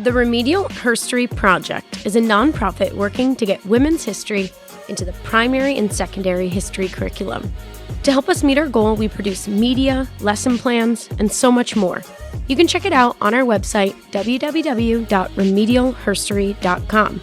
The Remedial Herstory Project is a nonprofit working to get women's history into the primary and secondary history curriculum. To help us meet our goal, we produce media, lesson plans, and so much more. You can check it out on our website, www.remedialherstory.com.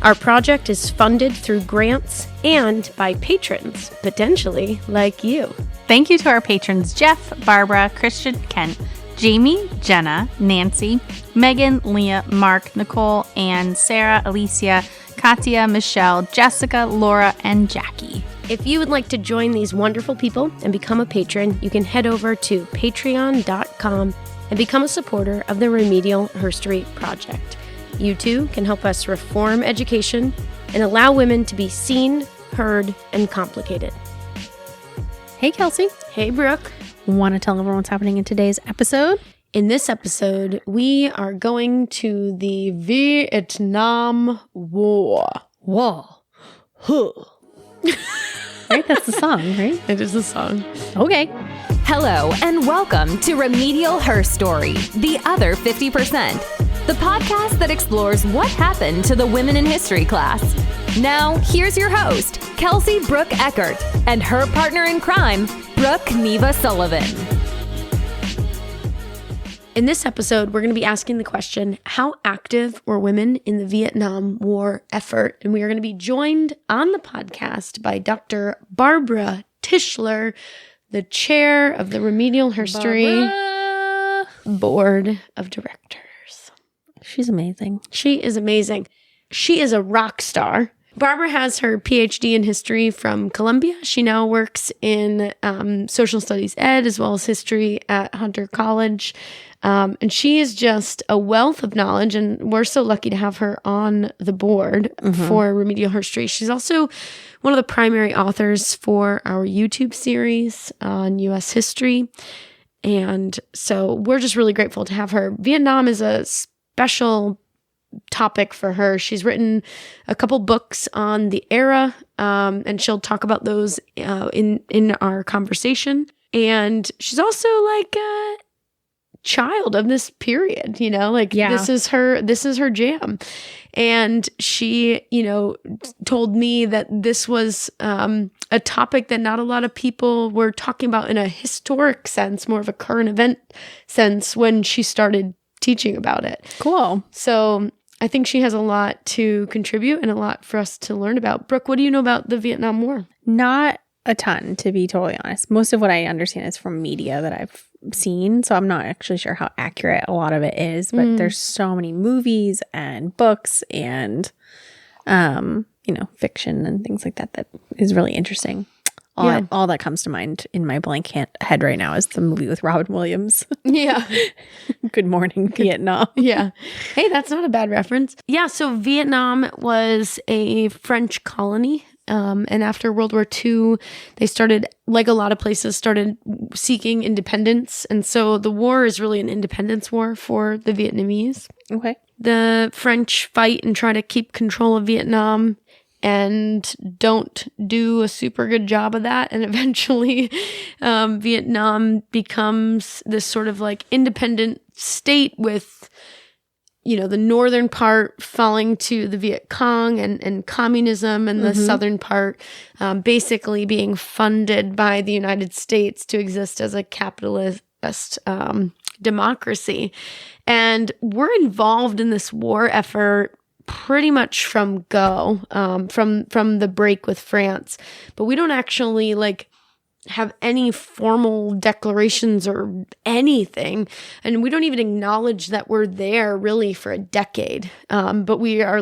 Our project is funded through grants and by patrons, potentially like you. Thank you to our patrons Jeff, Barbara, Christian, Kent, Jamie, Jenna, Nancy, Megan, Leah, Mark, Nicole, Anne, Sarah, Alicia, Katya, Michelle, Jessica, Laura, and Jackie. If you would like to join these wonderful people and become a patron, you can head over to patreon.com and become a supporter of the Remedial Herstory Project. You too can help us reform education and allow women to be seen, heard, and complicated. Hey, Kelsey. Hey, Brooke. Want to tell everyone what's happening in today's episode? In this episode, we are going to the Vietnam War. Whoa. Huh. Right? That's the song, right? It is a song. Okay. Hello, and welcome to Remedial Herstory, the other 50%, the podcast that explores what happened to the women in history class. Now, here's your host, Kelsey Brooke Eckert, and her partner in crime, Brooke Neva Sullivan. In this episode, we're going to be asking the question, how active were women in the Vietnam War effort? And we are going to be joined on the podcast by Dr. Barbara Tischler, the chair of the Remedial Herstory Board of Directors. She's amazing. She is amazing. She is a rock star. Barbara has her PhD in history from Columbia. She now works in social studies ed as well as history at Hunter College. And she is just a wealth of knowledge, and we're so lucky to have her on the board for Remedial Herstory. She's also one of the primary authors for our YouTube series on U.S. history. And so we're just really grateful to have her. Vietnam is a special topic for her. She's written a couple books on the era, and she'll talk about those in our conversation. And she's also like a child of this period, this is her jam. And she, told me that this was a topic that not a lot of people were talking about in a historic sense, more of a current event sense when she started teaching about it. Cool. So I think she has a lot to contribute and a lot for us to learn about. Brooke, what do you know about the Vietnam War? Not a ton, to be totally honest. Most of what I understand is from media that I've seen, so I'm not actually sure how accurate a lot of it is, but there's so many movies and books and fiction and things like that is really interesting. All that comes to mind in my blank head right now is the movie with Robin Williams. Yeah. Good Morning, Vietnam. Yeah. Hey, that's not a bad reference. Yeah, so Vietnam was a French colony. And after World War II, they started, like a lot of places, started seeking independence. And so the war is really an independence war for the Vietnamese. Okay. The French fight and try to keep control of Vietnam and don't do a super good job of that. And eventually Vietnam becomes this sort of like independent state with the northern part falling to the Viet Cong and communism, and the southern part basically being funded by the United States to exist as a capitalist democracy. And we're involved in this war effort pretty much from go, from the break with France. But we don't actually have any formal declarations or anything. And we don't even acknowledge that we're there really for a decade. But we are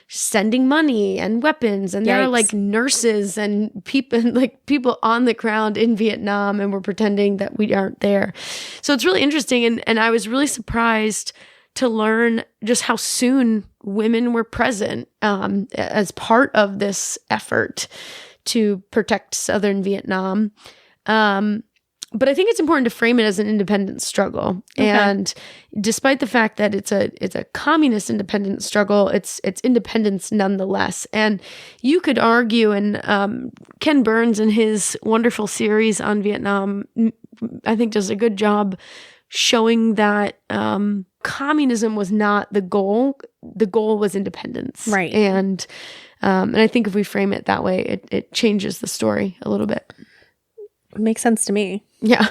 sending money and weapons, and there are nurses and people on the ground in Vietnam, and we're pretending that we aren't there. So it's really interesting. And I was really surprised to learn just how soon women were present as part of this effort to protect southern Vietnam. But I think it's important to frame it as an independence struggle. Okay. And despite the fact that it's a communist independence struggle, it's independence nonetheless. And you could argue, and Ken Burns in his wonderful series on Vietnam, I think does a good job showing that communism was not the goal. The goal was independence. Right. And I think if we frame it that way, it changes the story a little bit. It makes sense to me. Yeah.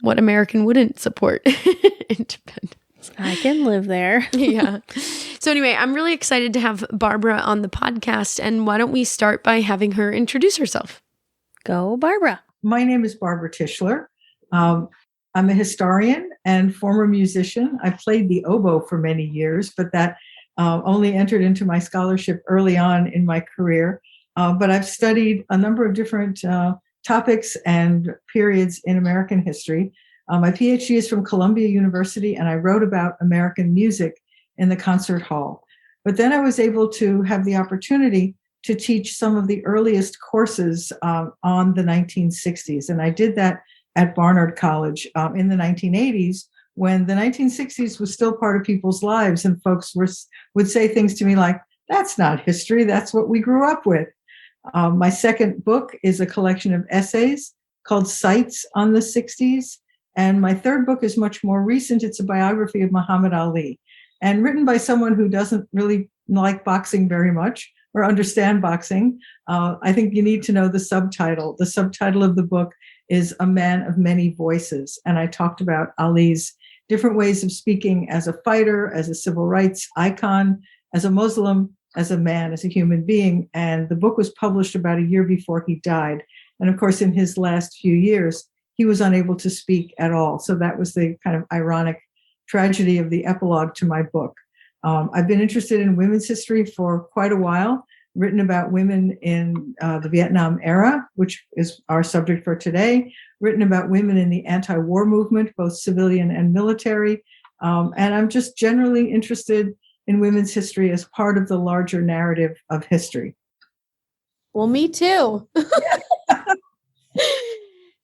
What American wouldn't support independence? I can live there. Yeah. So anyway, I'm really excited to have Barbara on the podcast. And why don't we start by having her introduce herself? Go, Barbara. My name is Barbara Tischler. I'm a historian and former musician. I played the oboe for many years, but that only entered into my scholarship early on in my career. But I've studied a number of different topics and periods in American history. My PhD is from Columbia University, and I wrote about American music in the concert hall. But then I was able to have the opportunity to teach some of the earliest courses on the 1960s. And I did that at Barnard College in the 1980s, when the 1960s was still part of people's lives. And folks would say things to me like, that's not history, that's what we grew up with. My second book is a collection of essays called Sights on the 60s. And my third book is much more recent. It's a biography of Muhammad Ali, and written by someone who doesn't really like boxing very much or understand boxing. I think you need to know the subtitle. The subtitle of the book is A Man of Many Voices. And I talked about Ali's different ways of speaking as a fighter, as a civil rights icon, as a Muslim, as a man, as a human being. And the book was published about a year before he died. And of course, in his last few years, he was unable to speak at all. So that was the kind of ironic tragedy of the epilogue to my book. I've been interested in women's history for quite a while, written about women in the Vietnam era, which is our subject for today, written about women in the anti-war movement, both civilian and military. And I'm just generally interested in women's history as part of the larger narrative of history. Well, me too.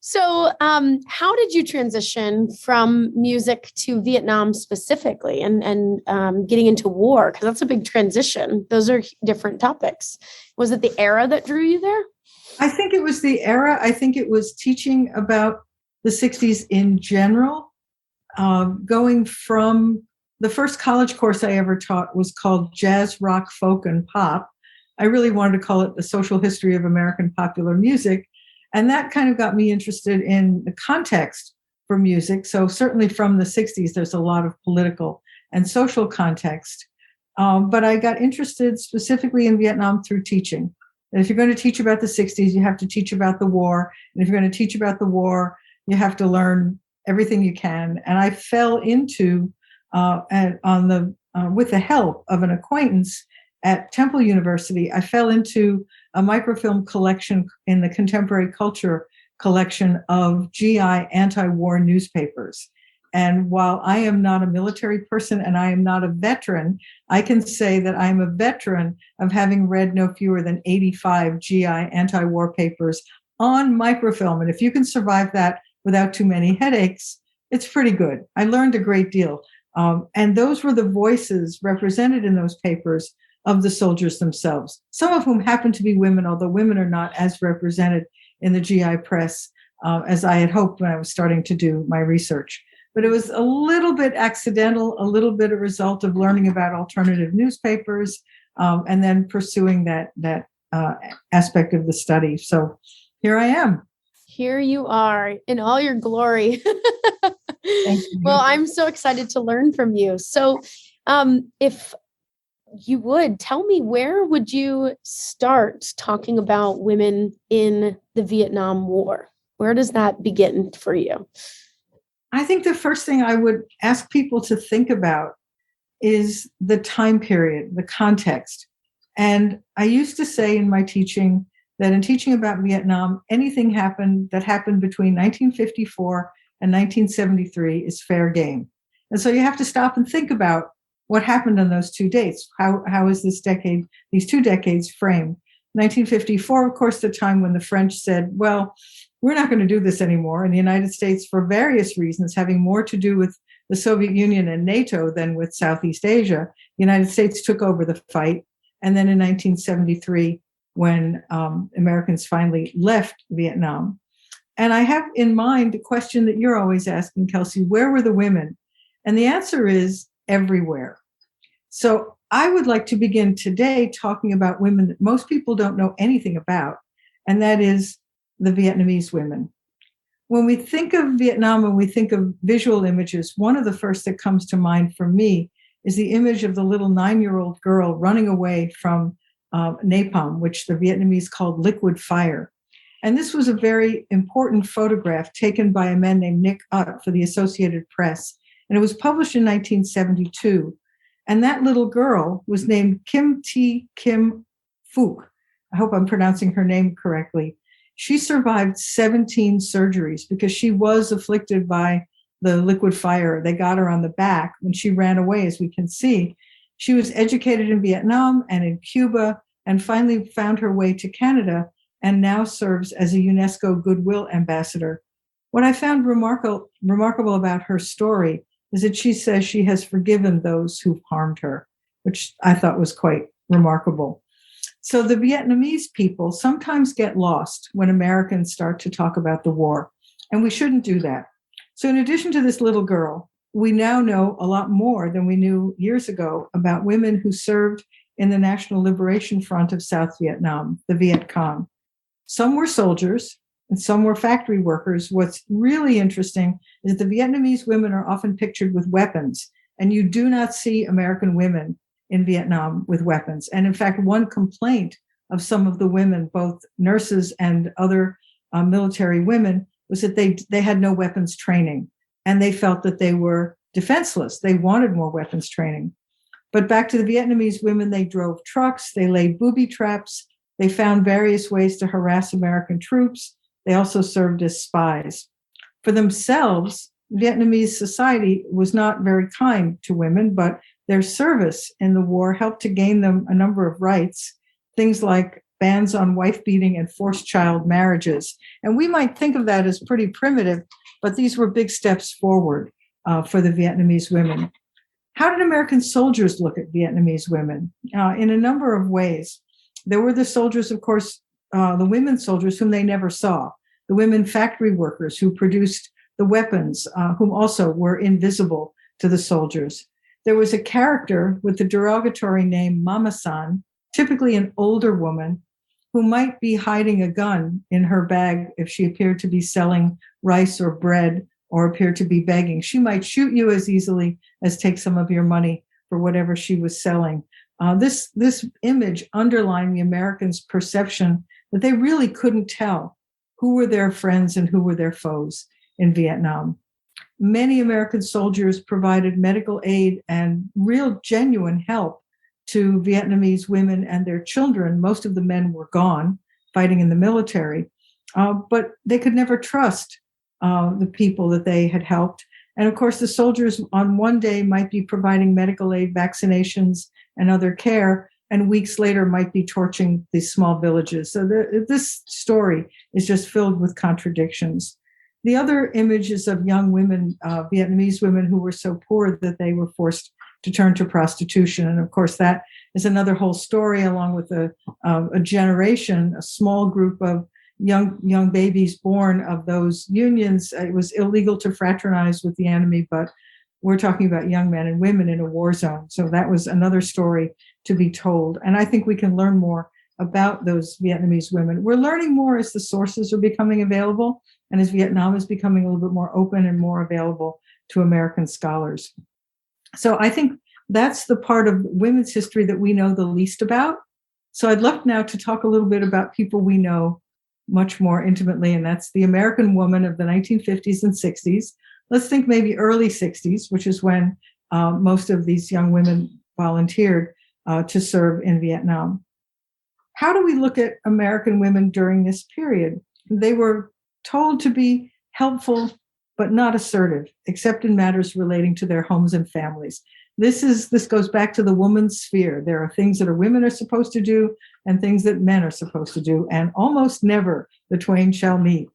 So how did you transition from music to Vietnam specifically and getting into war? Because that's a big transition. Those are different topics. Was it the era that drew you there? I think it was the era. I think it was teaching about the 60s in general. Going from the first college course I ever taught was called Jazz, Rock, Folk, and Pop. I really wanted to call it the social history of American popular music. And that kind of got me interested in the context for music. So certainly from the 60s, there's a lot of political and social context. But I got interested specifically in Vietnam through teaching. And if you're going to teach about the 60s, you have to teach about the war. And if you're going to teach about the war, you have to learn everything you can. And I fell into, with the help of an acquaintance at Temple University, I fell into a microfilm collection in the Contemporary Culture collection of GI anti-war newspapers. And while I am not a military person and I am not a veteran, I can say that I'm a veteran of having read no fewer than 85 GI anti-war papers on microfilm. And if you can survive that without too many headaches, it's pretty good. I learned a great deal. And those were the voices represented in those papers of the soldiers themselves, some of whom happen to be women, although women are not as represented in the GI press as I had hoped when I was starting to do my research. But it was a little bit accidental, a little bit a result of learning about alternative newspapers and then pursuing that aspect of the study. So here I am. Here you are in all your glory. Thank you. Well, I'm so excited to learn from you. So if you would tell me, where would you start talking about women in the Vietnam War? Where does that begin for you? I think the first thing I would ask people to think about is the time period, the context. And I used to say in my teaching that in teaching about Vietnam, anything that happened between 1954 and 1973 is fair game. And so you have to stop and think about what happened on those two dates. How is these two decades framed? 1954, of course, the time when the French said, well, we're not going to do this anymore. And the United States, for various reasons, having more to do with the Soviet Union and NATO than with Southeast Asia, the United States took over the fight. And then in 1973, when Americans finally left Vietnam. And I have in mind the question that you're always asking, Kelsey, where were the women? And the answer is everywhere. So I would like to begin today talking about women that most people don't know anything about, and that is the Vietnamese women. When we think of Vietnam, when we think of visual images, one of the first that comes to mind for me is the image of the little 9-year-old girl running away from napalm, which the Vietnamese called liquid fire. And this was a very important photograph taken by a man named Nick Ut for the Associated Press. And it was published in 1972. And that little girl was named Kim T. Kim Phuc. I hope I'm pronouncing her name correctly. She survived 17 surgeries because she was afflicted by the liquid fire. They got her on the back when she ran away, as we can see. She was educated in Vietnam and in Cuba and finally found her way to Canada and now serves as a UNESCO Goodwill Ambassador. What I found remarkable about her story is that she says she has forgiven those who've harmed her, which I thought was quite remarkable. So the Vietnamese people sometimes get lost when Americans start to talk about the war, and we shouldn't do that. So in addition to this little girl, we now know a lot more than we knew years ago about women who served in the National Liberation Front of South Vietnam, the Viet Cong. Some were soldiers and some were factory workers. What's really interesting is the Vietnamese women are often pictured with weapons, and you do not see American women in Vietnam with weapons. And in fact, one complaint of some of the women, both nurses and other military women, was that they had no weapons training, and they felt that they were defenseless. They wanted more weapons training. But back to the Vietnamese women, they drove trucks, they laid booby traps, they found various ways to harass American troops. They also served as spies. For themselves, Vietnamese society was not very kind to women, but their service in the war helped to gain them a number of rights, things like bans on wife beating and forced child marriages. And we might think of that as pretty primitive, but these were big steps forward for the Vietnamese women. How did American soldiers look at Vietnamese women? In a number of ways. There were the soldiers, of course, the women soldiers whom they never saw, the women factory workers who produced the weapons, whom also were invisible to the soldiers. There was a character with the derogatory name Mama San, typically an older woman, who might be hiding a gun in her bag if she appeared to be selling rice or bread or appeared to be begging. She might shoot you as easily as take some of your money for whatever she was selling. This image underlined the Americans' perception that they really couldn't tell who were their friends and who were their foes in Vietnam. Many American soldiers provided medical aid and real genuine help to Vietnamese women and their children. Most of the men were gone fighting in the military, but they could never trust the people that they had helped. And of course, the soldiers on one day might be providing medical aid, vaccinations, and other care, and weeks later might be torching these small villages. So this story is just filled with contradictions. The other images of young women, Vietnamese women who were so poor that they were forced to turn to prostitution. And of course, that is another whole story, along with a generation, a small group of young babies born of those unions. It was illegal to fraternize with the enemy, but we're talking about young men and women in a war zone. So that was another story to be told. And I think we can learn more about those Vietnamese women. We're learning more as the sources are becoming available and as Vietnam is becoming a little bit more open and more available to American scholars. So I think that's the part of women's history that we know the least about. So I'd love now to talk a little bit about people we know much more intimately, and that's the American woman of the 1950s and 60s. Let's think maybe early 60s, which is when most of these young women volunteered to serve in Vietnam. How do we look at American women during this period? They were told to be helpful, but not assertive, except in matters relating to their homes and families. This goes back to the woman's sphere. There are things that women are supposed to do and things that men are supposed to do, and almost never the twain shall meet.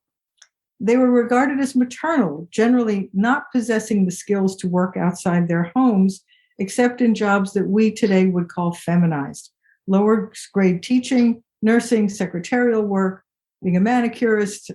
They were regarded as maternal, generally not possessing the skills to work outside their homes, except in jobs that we today would call feminized. Lower grade teaching, nursing, secretarial work, being a manicurist,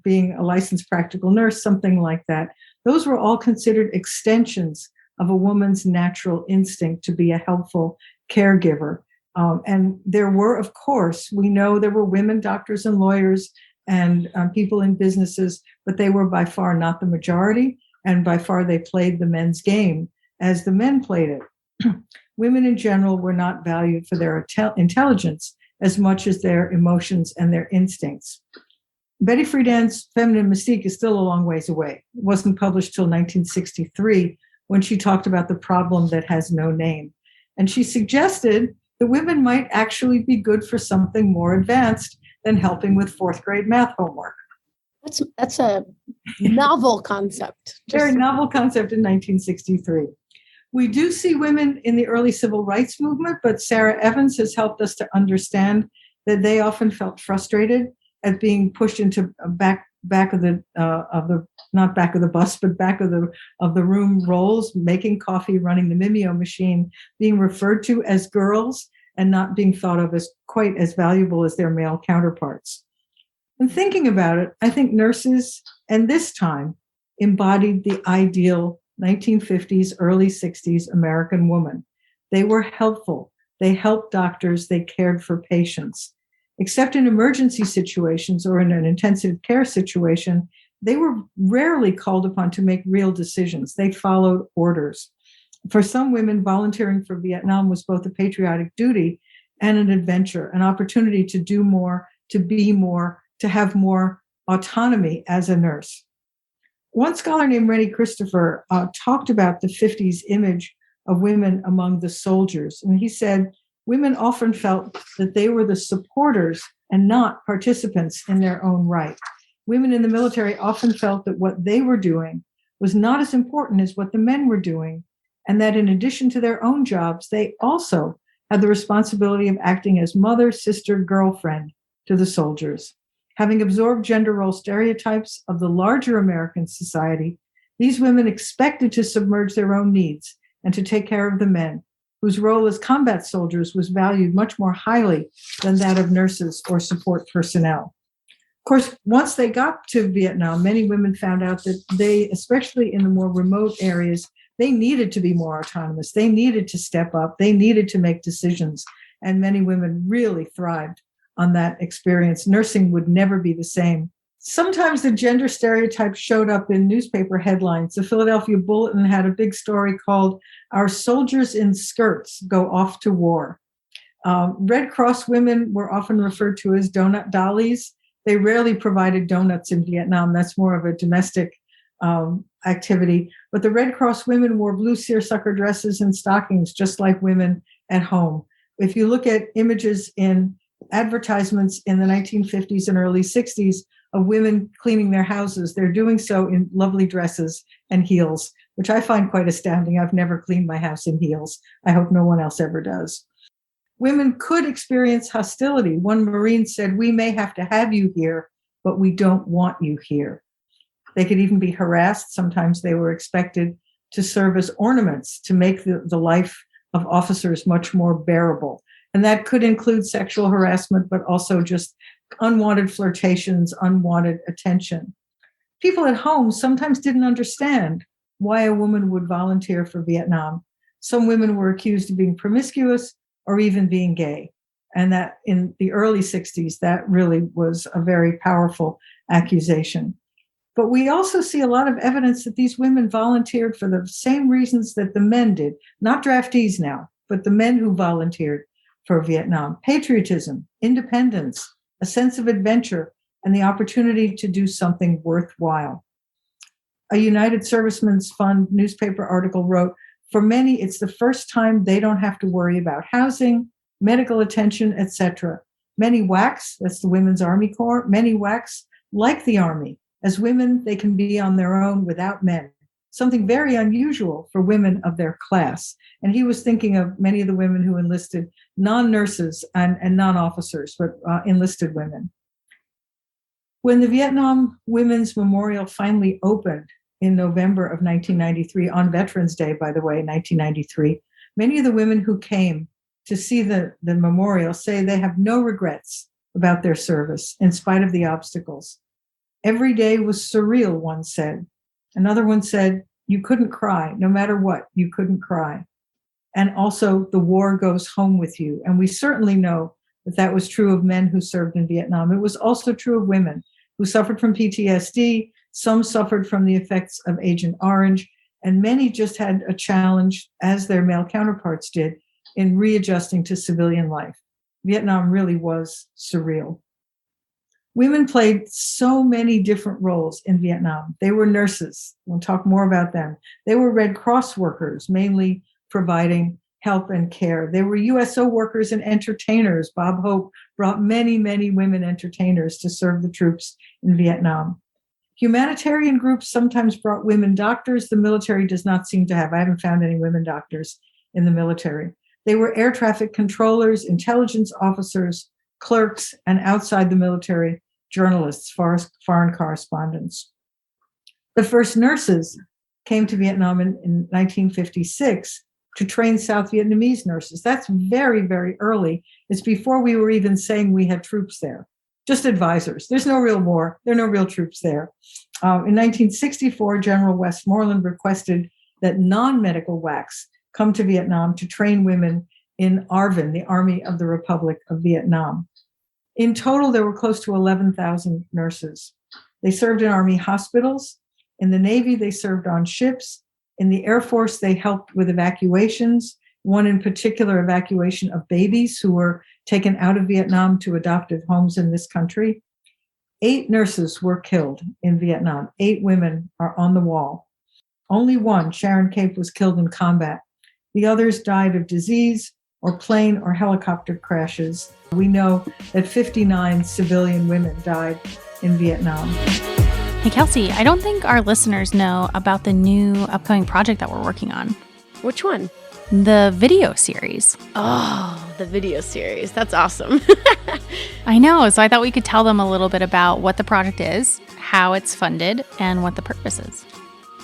being a licensed practical nurse, something like that. Those were all considered extensions of a woman's natural instinct to be a helpful caregiver. And there were, of course, we know there were women doctors and lawyers and people in businesses, but they were by far not the majority. And by far they played the men's game as the men played it. Women in general were not valued for their intelligence as much as their emotions and their instincts. Betty Friedan's Feminine Mystique is still a long ways away. It wasn't published till 1963 when she talked about the problem that has no name. And she suggested that women might actually be good for something more advanced than helping with fourth grade math homework. That's a novel concept. Very novel concept in 1963. We do see women in the early civil rights movement, but Sarah Evans has helped us to understand that they often felt frustrated at being pushed into back of the not back of the bus, but back of the room roles, making coffee, running the Mimeo machine, being referred to as girls and not being thought of as quite as valuable as their male counterparts. And thinking about it, I think nurses, and this time, embodied the ideal 1950s, early 60s American woman. They were helpful. They helped doctors. They cared for patients. Except in emergency situations or in an intensive care situation, they were rarely called upon to make real decisions. They followed orders. For some women, volunteering for Vietnam was both a patriotic duty and an adventure, an opportunity to do more, to be more, to have more autonomy as a nurse. One scholar named Rennie Christopher talked about the 50s image of women among the soldiers. And he said, women often felt that they were the supporters and not participants in their own right. Women in the military often felt that what they were doing was not as important as what the men were doing, and that in addition to their own jobs, they also had the responsibility of acting as mother, sister, girlfriend to the soldiers. Having absorbed gender role stereotypes of the larger American society, these women expected to submerge their own needs and to take care of the men, whose role as combat soldiers was valued much more highly than that of nurses or support personnel. Of course, once they got to Vietnam, many women found out that they, especially in the more remote areas, they needed to be more autonomous. They needed to step up. They needed to make decisions. And many women really thrived on that experience. Nursing would never be the same. Sometimes the gender stereotypes showed up in newspaper headlines. The Philadelphia Bulletin had a big story called "Our Soldiers in Skirts Go Off to War." Red Cross women were often referred to as donut dollies. They rarely provided donuts in Vietnam. That's more of a domestic activity. But the Red Cross women wore blue seersucker dresses and stockings, just like women at home. If you look at images in advertisements in the 1950s and early 60s of women cleaning their houses, they're doing so in lovely dresses and heels, which I find quite astounding. I've never cleaned my house in heels. I hope no one else ever does. Women could experience hostility. One Marine said, "We may have to have you here, but we don't want you here." They could even be harassed. Sometimes they were expected to serve as ornaments to make the life of officers much more bearable. And that could include sexual harassment, but also just unwanted flirtations, unwanted attention. People at home sometimes didn't understand why a woman would volunteer for Vietnam. Some women were accused of being promiscuous or even being gay. And that in the early 60s, that really was a very powerful accusation. But we also see a lot of evidence that these women volunteered for the same reasons that the men did, not draftees now, but the men who volunteered for Vietnam: patriotism, independence, a sense of adventure, and the opportunity to do something worthwhile. A United Servicemen's Fund newspaper article wrote, "For many, it's the first time they don't have to worry about housing, medical attention, etc. Many WACs, that's the Women's Army Corps, many WACs like the Army. As women, they can be on their own without men, something very unusual for women of their class." And he was thinking of many of the women who enlisted, non-nurses and non-officers, but enlisted women. When the Vietnam Women's Memorial finally opened in November of 1993, on Veterans Day, by the way, 1993, many of the women who came to see the memorial say they have no regrets about their service in spite of the obstacles. "Every day was surreal," one said. Another one said, You couldn't cry. No matter what, you couldn't cry. And also, the war goes home with you. And we certainly know that that was true of men who served in Vietnam. It was also true of women who suffered from PTSD. Some suffered from the effects of Agent Orange, and many just had a challenge, as their male counterparts did, in readjusting to civilian life. Vietnam really was surreal. Women played so many different roles in Vietnam. They were nurses. We'll talk more about them. They were Red Cross workers, mainly providing help and care. They were USO workers and entertainers. Bob Hope brought many, many women entertainers to serve the troops in Vietnam. Humanitarian groups sometimes brought women doctors. The military does not seem to have. I haven't found any women doctors in the military. They were air traffic controllers, intelligence officers, clerks, and outside the military, journalists, foreign correspondents. The first nurses came to Vietnam in 1956 to train South Vietnamese nurses. That's very, very early. It's before we were even saying we had troops there. Just advisors. There's no real war. There are no real troops there. In 1964, General Westmoreland requested that non-medical WACs come to Vietnam to train women in ARVN, the Army of the Republic of Vietnam. In total, there were close to 11,000 nurses. They served in Army hospitals. In the Navy, they served on ships. In the Air Force, they helped with evacuations. One in particular, evacuation of babies who were taken out of Vietnam to adoptive homes in this country. 8 nurses were killed in Vietnam. 8 women are on the wall. Only one, Sharon Cape, was killed in combat. The others died of disease or plane or helicopter crashes. We know that 59 civilian women died in Vietnam. Hey, Kelsey, I don't think our listeners know about the new upcoming project that we're working on. Which one? The video series. Oh, the video series. That's awesome. I know. So I thought we could tell them a little bit about what the project is, how it's funded, and what the purpose is.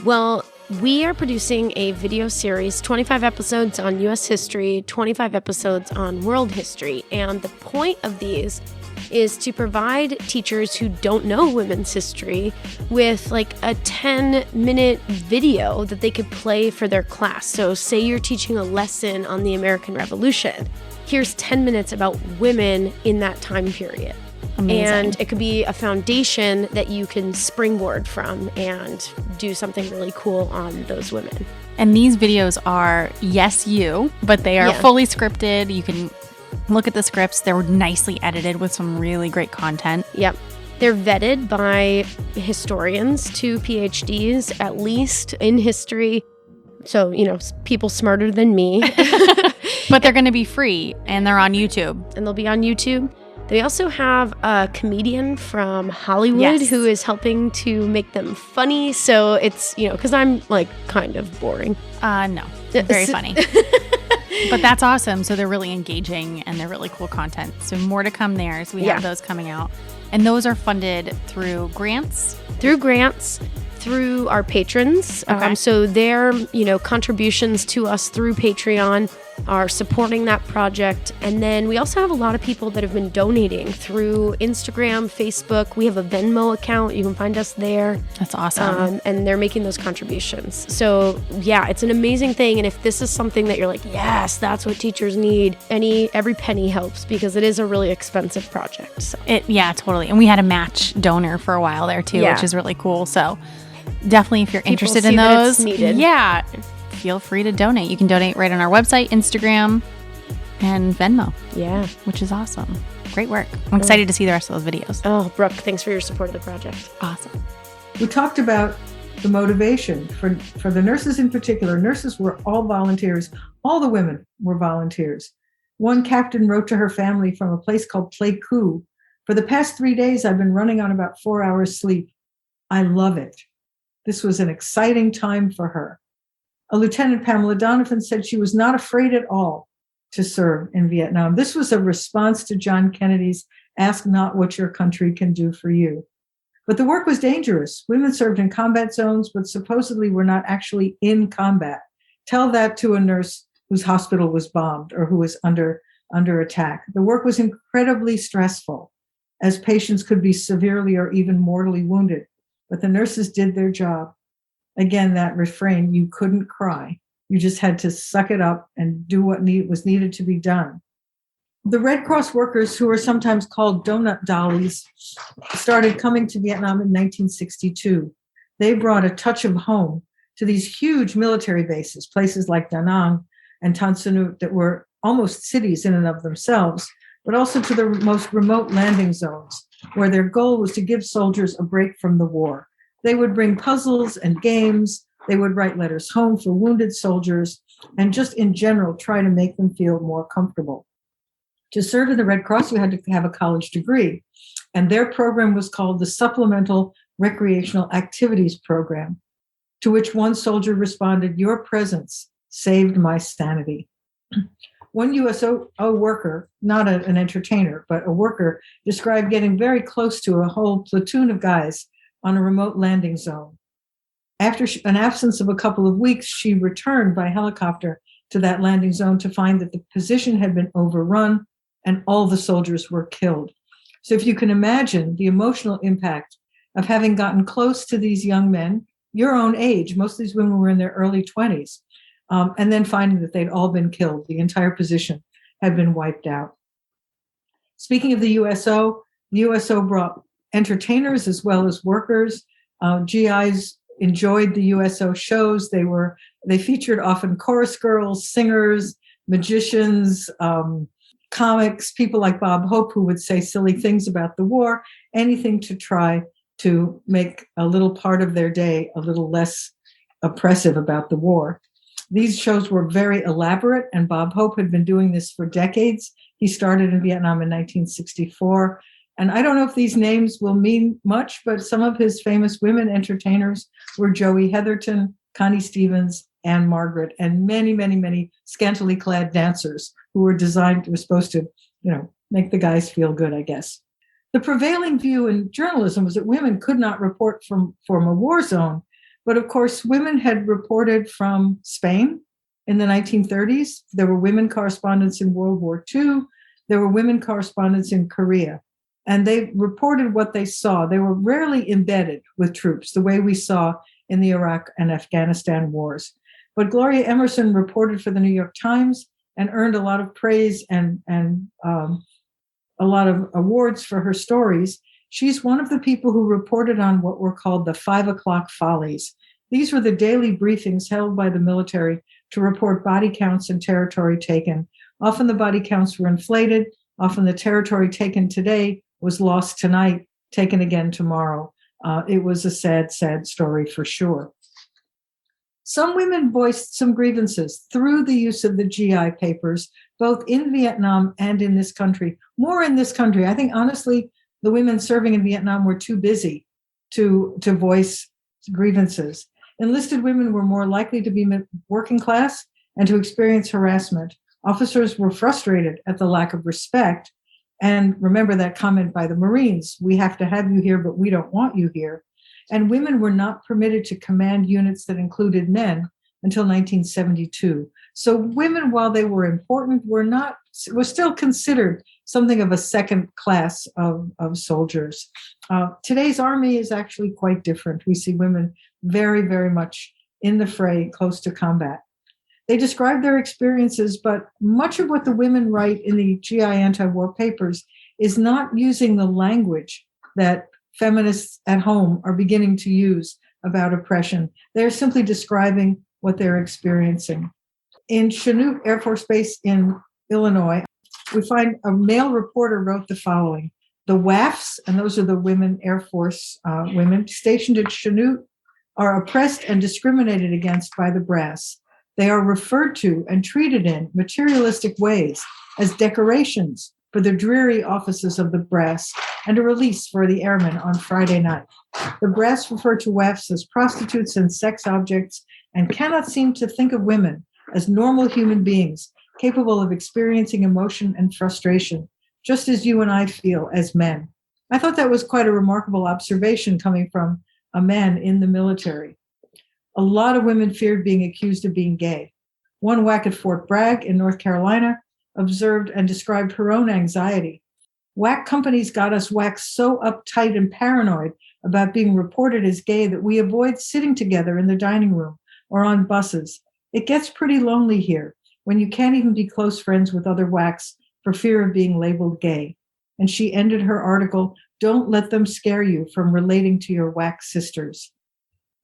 Well, we are producing a video series, 25 episodes on U.S. history, 25 episodes on world history. And the point of these is to provide teachers who don't know women's history with like a 10-minute video that they could play for their class. So say you're teaching a lesson on the American Revolution. Here's 10 minutes about women in that time period. Amazing. And it could be a foundation that you can springboard from and do something really cool on those women. And these videos are, yes, you, but they are fully scripted. You can look at the scripts. They're nicely edited with some really great content. Yep. They're vetted by historians to PhDs, at least in history. So, you know, people smarter than me. But they're going to be free, and they're on YouTube. And they'll be on YouTube. They also have a comedian from Hollywood who is helping to make them funny. So it's, you know, because I'm like kind of boring. No, very funny. But that's awesome. So they're really engaging and they're really cool content. So more to come there. So we have those coming out. And those are funded through grants? Through our patrons. Okay. So their, you know, contributions to us through Patreon are supporting that project. And then we also have a lot of people that have been donating through Instagram, Facebook. We have a Venmo account. You can find us there. That's awesome. And they're making those contributions. So yeah, it's an amazing thing. And if this is something that you're like, yes, that's what teachers need, every penny helps because it is a really expensive project. So. Yeah, totally. And we had a match donor for a while there too, which is really cool. So definitely if you're interested in those, feel free to donate. You can donate right on our website, Instagram, and Venmo. Yeah. Which is awesome. Great work. I'm excited to see the rest of those videos. Oh, Brooke, thanks for your support of the project. Awesome. We talked about the motivation for the nurses in particular. Nurses were all volunteers. All the women were volunteers. One captain wrote to her family from a place called Pleiku. For the past 3 days, I've been running on about 4 hours sleep. I love it. This was an exciting time for her. A Lieutenant Pamela Donovan said she was not afraid at all to serve in Vietnam. This was a response to John Kennedy's "Ask not what your country can do for you." But the work was dangerous. Women served in combat zones, but supposedly were not actually in combat. Tell that to a nurse whose hospital was bombed or who was under attack. The work was incredibly stressful, as patients could be severely or even mortally wounded. But the nurses did their job. Again, that refrain, you couldn't cry. You just had to suck it up and do what was needed to be done. The Red Cross workers, who are sometimes called donut dollies, started coming to Vietnam in 1962. They brought a touch of home to these huge military bases, places like Da Nang and Tan Son Nhut that were almost cities in and of themselves, but also to the most remote landing zones, where their goal was to give soldiers a break from the war. They would bring puzzles and games. They would write letters home for wounded soldiers, and just in general, try to make them feel more comfortable. To serve in the Red Cross, you had to have a college degree, and their program was called the Supplemental Recreational Activities Program, to which one soldier responded, "Your presence saved my sanity." One USO worker, not an entertainer, but a worker, described getting very close to a whole platoon of guys on a remote landing zone. After an absence of a couple of weeks, she returned by helicopter to that landing zone to find that the position had been overrun and all the soldiers were killed. So if you can imagine the emotional impact of having gotten close to these young men, your own age, most of these women were in their early 20s, and then finding that they'd all been killed. The entire position had been wiped out. Speaking of the USO brought entertainers as well as workers. GIs enjoyed the USO shows. They featured often chorus girls, singers, magicians, comics, people like Bob Hope, who would say silly things about the war, anything to try to make a little part of their day a little less oppressive about the war. These shows were very elaborate, and Bob Hope had been doing this for decades. He started in Vietnam in 1964. And I don't know if these names will mean much, but some of his famous women entertainers were Joey Heatherton, Connie Stevens, Anne Margaret, and many, many, many scantily clad dancers who were supposed to, make the guys feel good, I guess. The prevailing view in journalism was that women could not report from a war zone. But of course, women had reported from Spain in the 1930s. There were women correspondents in World War II. There were women correspondents in Korea. And they reported what they saw. They were rarely embedded with troops, the way we saw in the Iraq and Afghanistan wars. But Gloria Emerson reported for the New York Times and earned a lot of praise and a lot of awards for her stories. She's one of the people who reported on what were called the 5 o'clock follies. These were the daily briefings held by the military to report body counts and territory taken. Often the body counts were inflated. Often the territory taken today was lost tonight, taken again tomorrow. It was a sad, sad story for sure. Some women voiced some grievances through the use of the GI papers, both in Vietnam and in this country. More in this country. I think, honestly, the women serving in Vietnam were too busy to voice grievances. Enlisted women were more likely to be working class and to experience harassment. Officers were frustrated at the lack of respect. And remember that comment by the Marines, "We have to have you here, but we don't want you here." And women were not permitted to command units that included men until 1972. So women, while they were important, were still considered something of a second class of soldiers. Today's army is actually quite different. We see women very, very much in the fray, close to combat. They describe their experiences, but much of what the women write in the GI anti-war papers is not using the language that feminists at home are beginning to use about oppression. They're simply describing what they're experiencing. In Chanute Air Force Base in Illinois, we find a male reporter wrote the following: "The WAFs," and those are the women Air Force women, stationed at Chanute are oppressed and discriminated against by the brass. They are referred to and treated in materialistic ways as decorations for the dreary offices of the brass and a release for the airmen on Friday night. The brass refer to WAFs as prostitutes and sex objects and cannot seem to think of women as normal human beings capable of experiencing emotion and frustration, just as you and I feel as men. I thought that was quite a remarkable observation coming from a man in the military. A lot of women feared being accused of being gay. One WAC at Fort Bragg in North Carolina observed and described her own anxiety. WAC companies got us WACs so uptight and paranoid about being reported as gay that we avoid sitting together in the dining room or on buses. It gets pretty lonely here when you can't even be close friends with other WACs for fear of being labeled gay. And she ended her article, "Don't let them scare you from relating to your WAC sisters."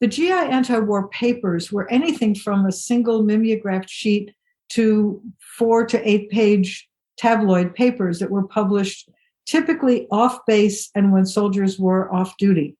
The GI anti-war papers were anything from a single mimeographed sheet to 4 to 8 page tabloid papers that were published typically off base and when soldiers were off duty.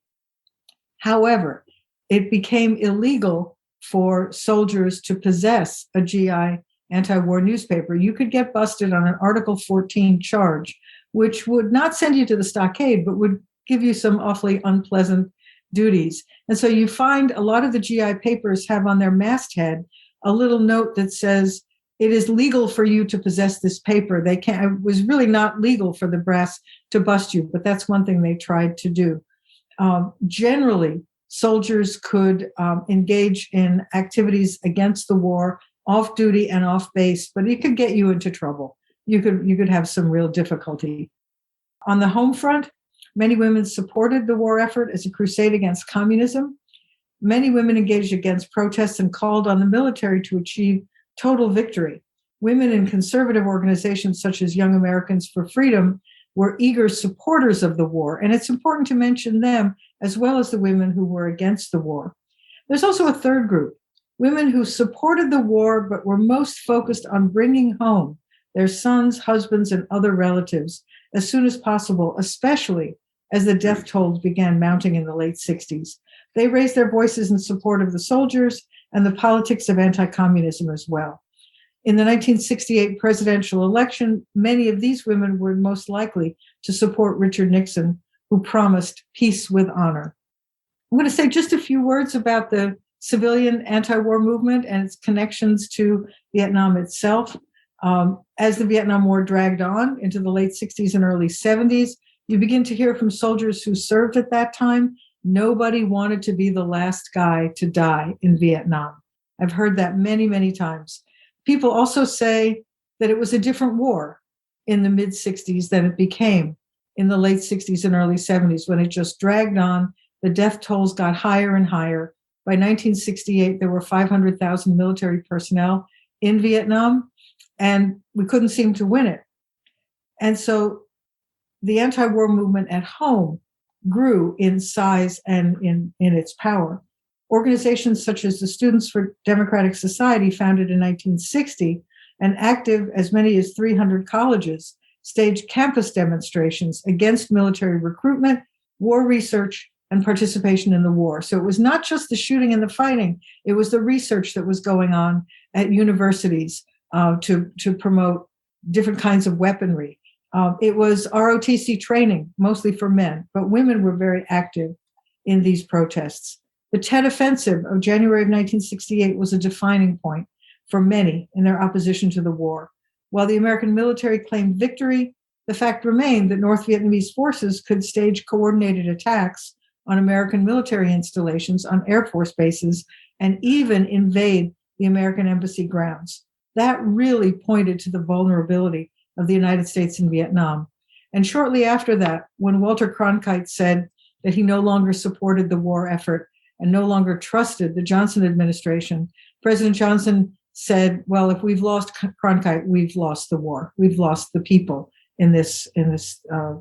However, it became illegal for soldiers to possess a GI anti-war newspaper. You could get busted on an Article 14 charge, which would not send you to the stockade, but would give you some awfully unpleasant duties. And so you find a lot of the GI papers have on their masthead a little note that says, it is legal for you to possess this paper. It was really not legal for the brass to bust you, but that's one thing they tried to do. Generally, soldiers could engage in activities against the war, off duty and off base, but it could get you into trouble. You could have some real difficulty. On the home front, many women supported the war effort as a crusade against communism. Many women engaged against protests and called on the military to achieve total victory. Women in conservative organizations such as Young Americans for Freedom were eager supporters of the war, and it's important to mention them as well as the women who were against the war. There's also a third group, women who supported the war but were most focused on bringing home their sons, husbands, and other relatives as soon as possible, especially as the death tolls began mounting in the late 60s. They raised their voices in support of the soldiers and the politics of anti-communism as well. In the 1968 presidential election, many of these women were most likely to support Richard Nixon, who promised peace with honor. I'm going to say just a few words about the civilian anti-war movement and its connections to Vietnam itself. As the Vietnam War dragged on into the late 60s and early 70s, you begin to hear from soldiers who served at that time, nobody wanted to be the last guy to die in Vietnam. I've heard that many, many times. People also say that it was a different war in the mid-60s than it became in the late 60s and early 70s when it just dragged on. The death tolls got higher and higher. By 1968, there were 500,000 military personnel in Vietnam, and we couldn't seem to win it. And so the anti-war movement at home grew in size and in its power. Organizations such as the Students for Democratic Society, founded in 1960, and active as many as 300 colleges, staged campus demonstrations against military recruitment, war research, and participation in the war. So it was not just the shooting and the fighting, it was the research that was going on at universities to promote different kinds of weaponry. It was ROTC training, mostly for men, but women were very active in these protests. The Tet Offensive of January of 1968 was a defining point for many in their opposition to the war. While the American military claimed victory, the fact remained that North Vietnamese forces could stage coordinated attacks on American military installations, on Air Force bases, and even invade the American embassy grounds. That really pointed to the vulnerability of the United States in Vietnam. And shortly after that, when Walter Cronkite said that he no longer supported the war effort and no longer trusted the Johnson administration, President Johnson said, well, if we've lost Cronkite, we've lost the war. We've lost the people in this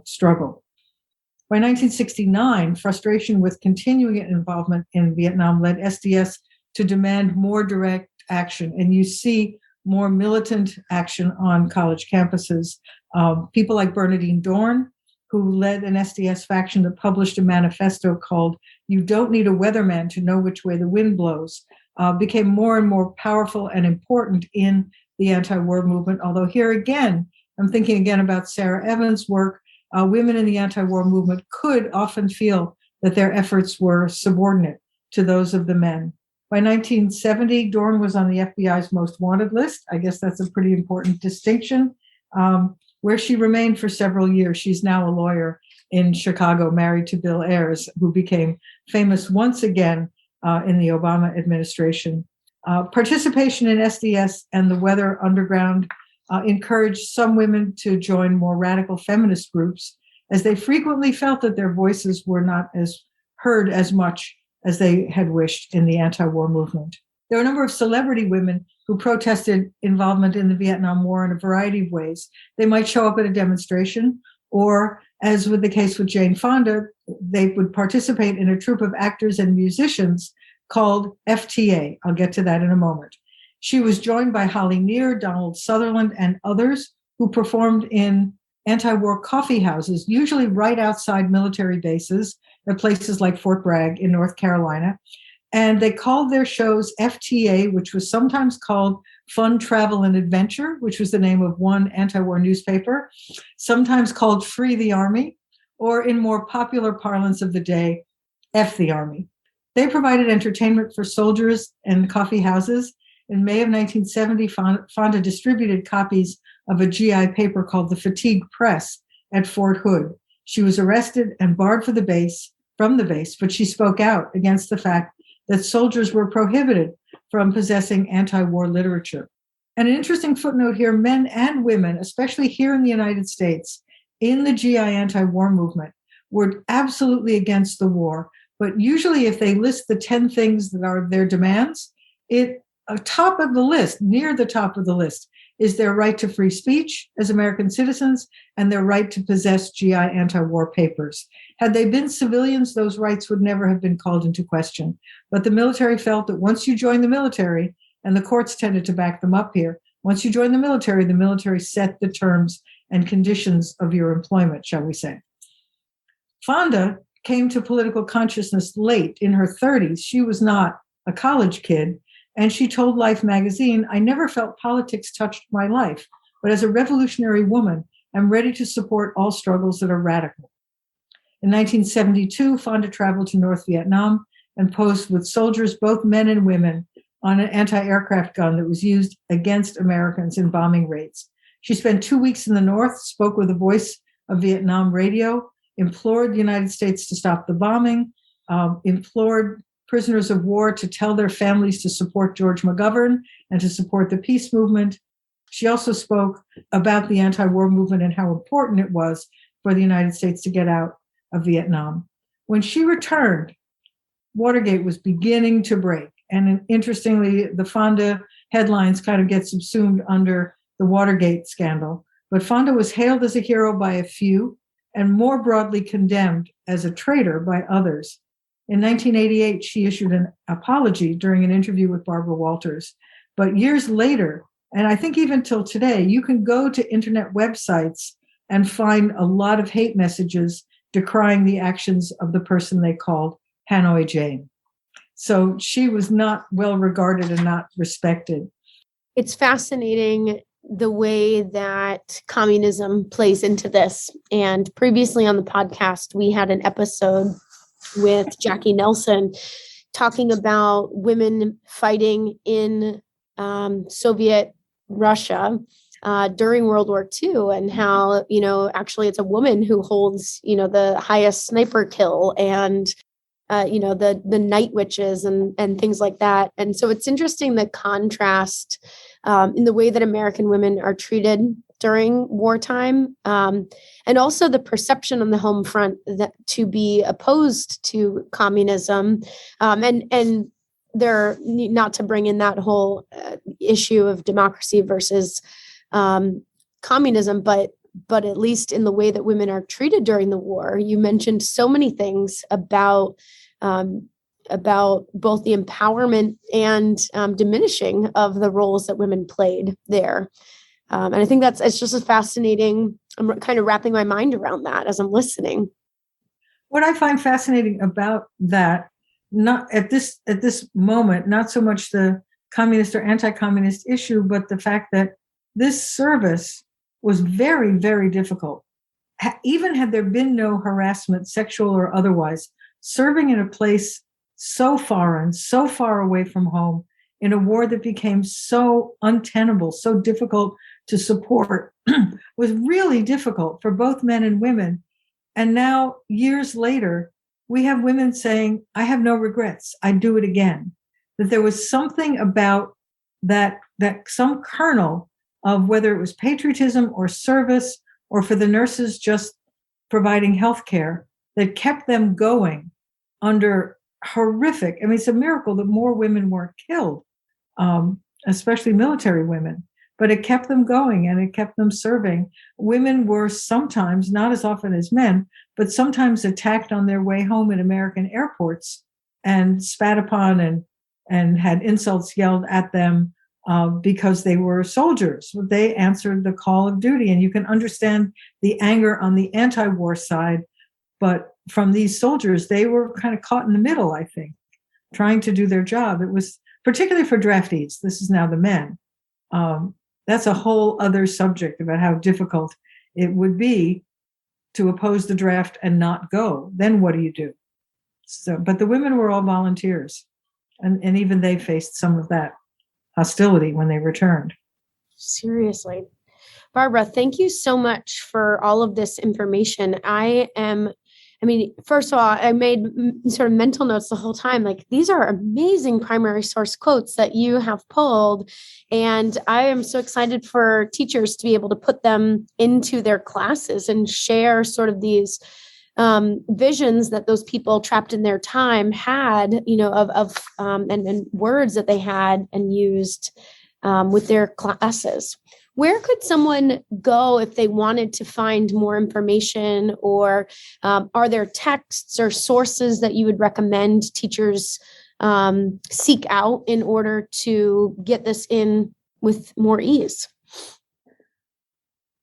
struggle. By 1969, frustration with continuing involvement in Vietnam led SDS to demand more direct action. And you see more militant action on college campuses. People like Bernadine Dorn, who led an SDS faction that published a manifesto called "You Don't Need a Weatherman to Know Which Way the Wind Blows," became more and more powerful and important in the anti-war movement. Although here again, I'm thinking again about Sarah Evans' work. Women in the anti-war movement could often feel that their efforts were subordinate to those of the men. By 1970, Dorn was on the FBI's most wanted list. I guess that's a pretty important distinction, where she remained for several years. She's now a lawyer in Chicago, married to Bill Ayers, who became famous once again in the Obama administration. Participation in SDS and the Weather Underground encouraged some women to join more radical feminist groups, as they frequently felt that their voices were not as heard as much as they had wished in the anti-war movement. There were a number of celebrity women who protested involvement in the Vietnam War in a variety of ways. They might show up at a demonstration, or as with the case with Jane Fonda, they would participate in a troupe of actors and musicians called FTA. I'll get to that in a moment. She was joined by Holly Near, Donald Sutherland, and others who performed in anti-war coffee houses, usually right outside military bases at places like Fort Bragg in North Carolina. And they called their shows FTA, which was sometimes called Fun, Travel, and Adventure, which was the name of one anti-war newspaper, sometimes called Free the Army, or in more popular parlance of the day, F the Army. They provided entertainment for soldiers and coffee houses. In May of 1970, Fonda distributed copies of a GI paper called the Fatigue Press at Fort Hood. She was arrested and barred from the base, but she spoke out against the fact that soldiers were prohibited from possessing anti-war literature. And an interesting footnote here, men and women, especially here in the United States, in the GI anti-war movement, were absolutely against the war. But usually if they list the 10 things that are their demands, top of the list, near the top of the list, is their right to free speech as American citizens and their right to possess GI anti-war papers. Had they been civilians, those rights would never have been called into question. But the military felt that once you join the military, and the courts tended to back them up here, once you join the military set the terms and conditions of your employment, shall we say. Fonda came to political consciousness late in her 30s. She was not a college kid. And she told Life magazine, "I never felt politics touched my life, but as a revolutionary woman, I'm ready to support all struggles that are radical." In 1972, Fonda traveled to North Vietnam and posed with soldiers, both men and women, on an anti-aircraft gun that was used against Americans in bombing raids. She spent 2 weeks in the North, spoke with the Voice of Vietnam radio, implored the United States to stop the bombing, implored prisoners of war to tell their families to support George McGovern and to support the peace movement. She also spoke about the anti-war movement and how important it was for the United States to get out of Vietnam. When she returned, Watergate was beginning to break. And interestingly, the Fonda headlines kind of get subsumed under the Watergate scandal. But Fonda was hailed as a hero by a few and more broadly condemned as a traitor by others. In 1988, she issued an apology during an interview with Barbara Walters. But years later, and I think even till today, you can go to internet websites and find a lot of hate messages decrying the actions of the person they called Hanoi Jane. So she was not well regarded and not respected. It's fascinating the way that communism plays into this. And previously on the podcast, we had an episode with Jackie Nelson talking about women fighting in Soviet Russia during World War II, and how, actually it's a woman who holds, the highest sniper kill and, the night witches and things like that. And so it's interesting, the contrast in the way that American women are treated during wartime, and also the perception on the home front that to be opposed to communism, and they're not to bring in that whole issue of democracy versus communism, but at least in the way that women are treated during the war. You mentioned so many things about both the empowerment and diminishing of the roles that women played there. And I think it's just a fascinating, I'm kind of wrapping my mind around that as I'm listening. What I find fascinating about that, not at this moment, not so much the communist or anti-communist issue, but the fact that this service was very, very difficult. Even had there been no harassment, sexual or otherwise, serving in a place so foreign, so far away from home, in a war that became so untenable, so difficult to support, was really difficult for both men and women. And now, years later, we have women saying, "I have no regrets. I'd do it again." That there was something about that some kernel of whether it was patriotism or service, or for the nurses just providing health care, that kept them going under horrific, I mean, it's a miracle that more women weren't killed, especially military women, but it kept them going and it kept them serving. Women were sometimes, not as often as men, but sometimes attacked on their way home in American airports and spat upon and had insults yelled at them because they were soldiers. They answered the call of duty. And you can understand the anger on the anti-war side, but from these soldiers, they were kind of caught in the middle, I think, trying to do their job. It was particularly for draftees. This is now the men. That's a whole other subject about how difficult it would be to oppose the draft and not go. Then what do you do? So, but the women were all volunteers, and even they faced some of that hostility when they returned. Seriously. Barbara, thank you so much for all of this information. First of all, I made sort of mental notes the whole time. Like, these are amazing primary source quotes that you have pulled. And I am so excited for teachers to be able to put them into their classes and share sort of these visions that those people trapped in their time had, and words that they had and used with their classes. Where could someone go if they wanted to find more information, or are there texts or sources that you would recommend teachers seek out in order to get this in with more ease?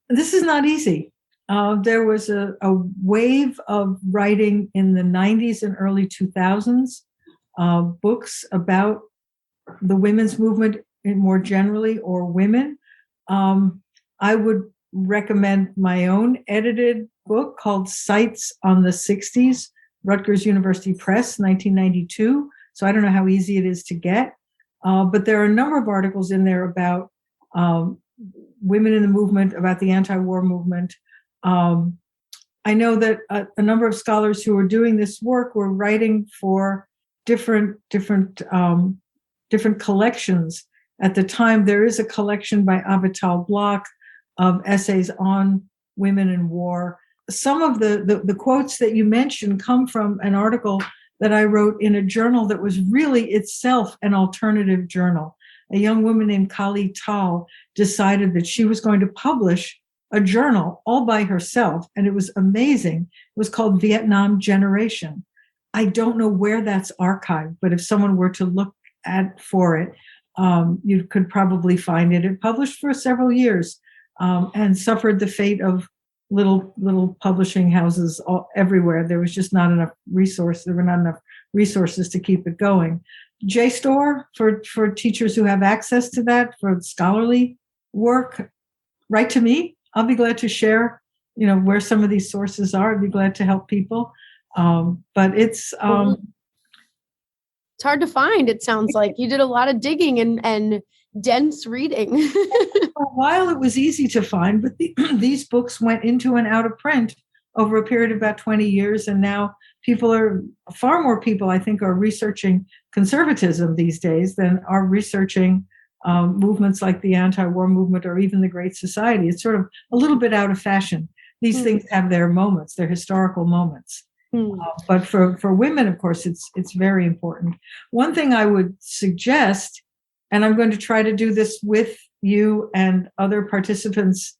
This is not easy. There was a wave of writing in the 90s and early 2000s, books about the women's movement more generally, or women. I would recommend my own edited book called Sights on the 60s, Rutgers University Press, 1992. So I don't know how easy it is to get, but there are a number of articles in there about women in the movement, about the anti-war movement. I know that a number of scholars who are doing this work were writing for different collections. At the time, there is a collection by Avital Bloch of essays on women in war. Some of the quotes that you mentioned come from an article that I wrote in a journal that was really itself an alternative journal. A young woman named Kali Tal decided that she was going to publish a journal all by herself, and it was amazing. It was called Vietnam Generation. I don't know where that's archived, but if someone were to look for it, you could probably find it. It published for several years and suffered the fate of little publishing houses everywhere. There was just not enough resource. There were not enough resources to keep it going. JSTOR for teachers who have access to that, for scholarly work, write to me. I'll be glad to share, where some of these sources are. I'd be glad to help people. But it's hard to find. It sounds like you did a lot of digging and dense reading. For a while, it was easy to find, but these books went into and out of print over a period of about 20 years. And now far more people, I think, are researching conservatism these days than are researching movements like the anti-war movement or even the Great Society. It's sort of a little bit out of fashion. These things have their moments, their historical moments. But for women, of course, it's very important. One thing I would suggest, and I'm going to try to do this with you and other participants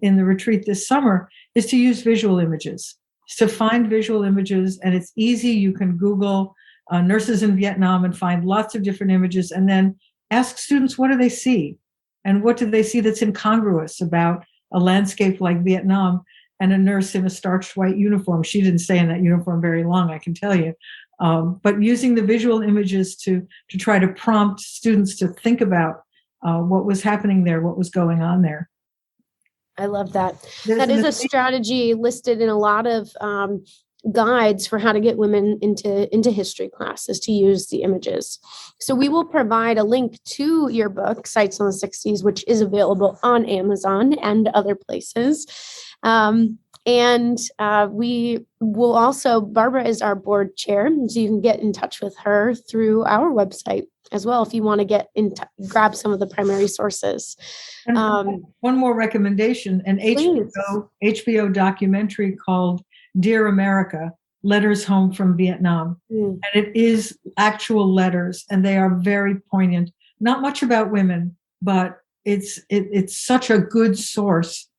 in the retreat this summer, is to use visual images, to find visual images. And it's easy. You can Google nurses in Vietnam and find lots of different images, and then ask students, what do they see? And what do they see that's incongruous about a landscape like Vietnam and a nurse in a starched white uniform? She didn't stay in that uniform very long, I can tell you. But using the visual images to try to prompt students to think about what was happening there, what was going on there. I love that. That is a strategy listed in a lot of guides for how to get women into history classes, to use the images. So we will provide a link to your book, Sights on the 60s, which is available on Amazon and other places. And we will also, Barbara is our board chair, so you can get in touch with her through our website as well if you want to grab some of the primary sources. And one more recommendation, an HBO documentary called Dear America, letters home from Vietnam. And it is actual letters, and they are very poignant. Not much about women, but it's such a good source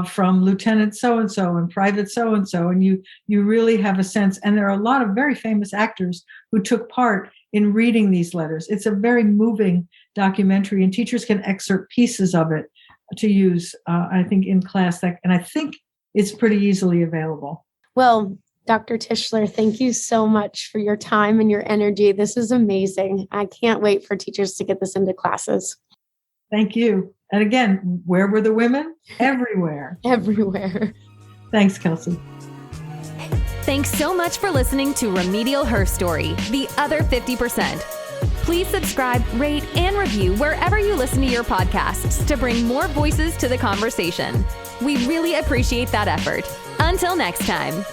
from Lieutenant so-and-so and Private so-and-so, and you really have a sense. And there are a lot of very famous actors who took part in reading these letters. It's a very moving documentary, and teachers can excerpt pieces of it to use, I think, in class. And I think it's pretty easily available. Well, Dr. Tischler, thank you so much for your time and your energy. This is amazing. I can't wait for teachers to get this into classes. Thank you. And again, where were the women? Everywhere. Everywhere. Thanks, Kelsey. Thanks so much for listening to Remedial Herstory, the other 50%. Please subscribe, rate, and review wherever you listen to your podcasts to bring more voices to the conversation. We really appreciate that effort. Until next time.